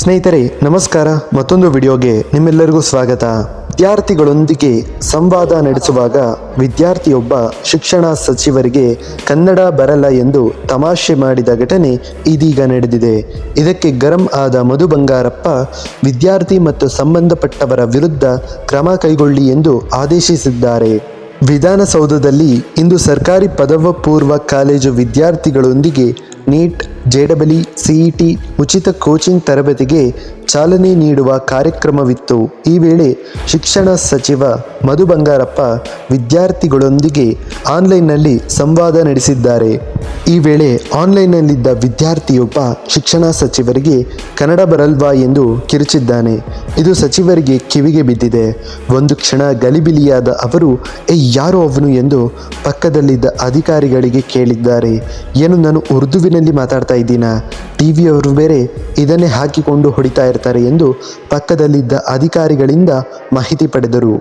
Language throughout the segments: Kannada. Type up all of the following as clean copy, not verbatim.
ಸ್ನೇಹಿತರೆ ನಮಸ್ಕಾರ. ಮತ್ತೊಂದು ವಿಡಿಯೋಗೆ ನಿಮ್ಮೆಲ್ಲರಿಗೂ ಸ್ವಾಗತ. ವಿದ್ಯಾರ್ಥಿಗಳೊಂದಿಗೆ ಸಂವಾದ ನಡೆಸುವಾಗ ವಿದ್ಯಾರ್ಥಿಯೊಬ್ಬ ಶಿಕ್ಷಣ ಸಚಿವರಿಗೆ ಕನ್ನಡ ಬರಲ್ಲ ಎಂದು ತಮಾಷೆ ಮಾಡಿದ ಘಟನೆ ಇದೀಗ ನಡೆದಿದೆ. ಇದಕ್ಕೆ ಗರಂ ಆದ ಮಧು ಬಂಗಾರಪ್ಪ ವಿದ್ಯಾರ್ಥಿ ಮತ್ತು ಸಂಬಂಧಪಟ್ಟವರ ವಿರುದ್ಧ ಕ್ರಮ ಕೈಗೊಳ್ಳಿ ಎಂದು ಆದೇಶಿಸಿದ್ದಾರೆ. ವಿಧಾನಸೌಧದಲ್ಲಿ ಇಂದು ಸರ್ಕಾರಿ ಪದವಿ ಪೂರ್ವ ಕಾಲೇಜು ವಿದ್ಯಾರ್ಥಿಗಳೊಂದಿಗೆ ನೀಟ್, JEE, CET ಉಚಿತ ಕೋಚಿಂಗ್ ತರಬೇತಿಗೆ ಚಾಲನೆ ನೀಡುವ ಕಾರ್ಯಕ್ರಮವಿತ್ತು. ಈ ವೇಳೆ ಶಿಕ್ಷಣ ಸಚಿವ ಮಧು ಬಂಗಾರಪ್ಪ ವಿದ್ಯಾರ್ಥಿಗಳೊಂದಿಗೆ ಆನ್ಲೈನ್ನಲ್ಲಿ ಸಂವಾದ ನಡೆಸಿದ್ದಾರೆ. ಈ ವೇಳೆ ಆನ್ಲೈನ್ನಲ್ಲಿದ್ದ ವಿದ್ಯಾರ್ಥಿಯೊಬ್ಬ ಶಿಕ್ಷಣ ಸಚಿವರಿಗೆ ಕನ್ನಡ ಬರಲ್ವಾ ಎಂದು ಕಿರುಚಿದ್ದಾನೆ. ಇದು ಸಚಿವರಿಗೆ ಕಿವಿಗೆ ಬಿದ್ದಿದೆ. ಒಂದು ಕ್ಷಣ ಗಲಿಬಿಲಿಯಾದ ಅವರು ಯಾರೋ ಅವನು ಎಂದು ಪಕ್ಕದಲ್ಲಿದ್ದ ಅಧಿಕಾರಿಗಳಿಗೆ ಕೇಳಿದ್ದಾರೆ. ಏನು ನಾನು ಉರ್ದುವಿನಲ್ಲಿ ಮಾತಾಡ್ತಾ ಇದ್ದೀನಾ? ಟಿವಿಯವರು ಬೇರೆ ಇದನ್ನೇ ಹಾಕಿಕೊಂಡು ಹೊಡಿತಾ ಇರ್ತಾರೆ ಎಂದು ಪಕ್ಕದಲ್ಲಿದ್ದ ಅಧಿಕಾರಿಗಳಿಂದ ಮಾಹಿತಿ ಪಡೆದರು.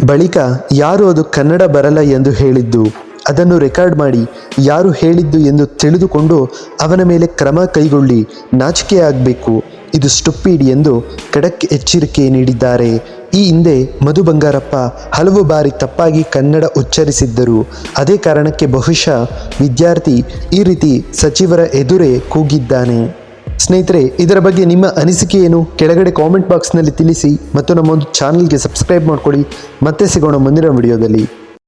ಬಳಿಕ ಯಾರು ಅದು ಕನ್ನಡ ಬರಲ್ಲ ಎಂದು ಹೇಳಿದ್ದು, ಅದನ್ನು ರೆಕಾರ್ಡ್ ಮಾಡಿ ಯಾರು ಹೇಳಿದ್ದು ಎಂದು ತಿಳಿದುಕೊಂಡು ಅವನ ಮೇಲೆ ಕ್ರಮ ಕೈಗೊಳ್ಳಿ, ನಾಚಿಕೆ ಆಗಬೇಕು, ಇದು ಸ್ಟುಪಿಡ್ ಎಂದು ಖಡಕ್ ಎಚ್ಚರಿಕೆ ನೀಡಿದ್ದಾರೆ. ಈ ಹಿಂದೆ ಮಧು ಬಂಗಾರಪ್ಪ ಹಲವು ಬಾರಿ ತಪ್ಪಾಗಿ ಕನ್ನಡ ಉಚ್ಚರಿಸಿದ್ದರು. ಅದೇ ಕಾರಣಕ್ಕೆ ಬಹುಶಃ ವಿದ್ಯಾರ್ಥಿ ಈ ರೀತಿ ಸಚಿವರ ಎದುರೇ ಕೂಗಿದ್ದಾನೆ. ಸ್ನೇಹಿತರೆ, ಇದರ ಬಗ್ಗೆ ನಿಮ್ಮ ಅನಿಸಿಕೆ ಏನು? ಕೆಳಗಡೆ ಕಾಮೆಂಟ್ ಬಾಕ್ಸ್ನಲ್ಲಿ ತಿಳಿಸಿ ಮತ್ತು ನಮ್ಮ ಒಂದು ಚಾನಲ್ಗೆ ಸಬ್ಸ್ಕ್ರೈಬ್ ಮಾಡ್ಕೊಳ್ಳಿ. ಮತ್ತೆ ಸಿಗೋಣ ಮುಂದಿನ ವಿಡಿಯೋದಲ್ಲಿ.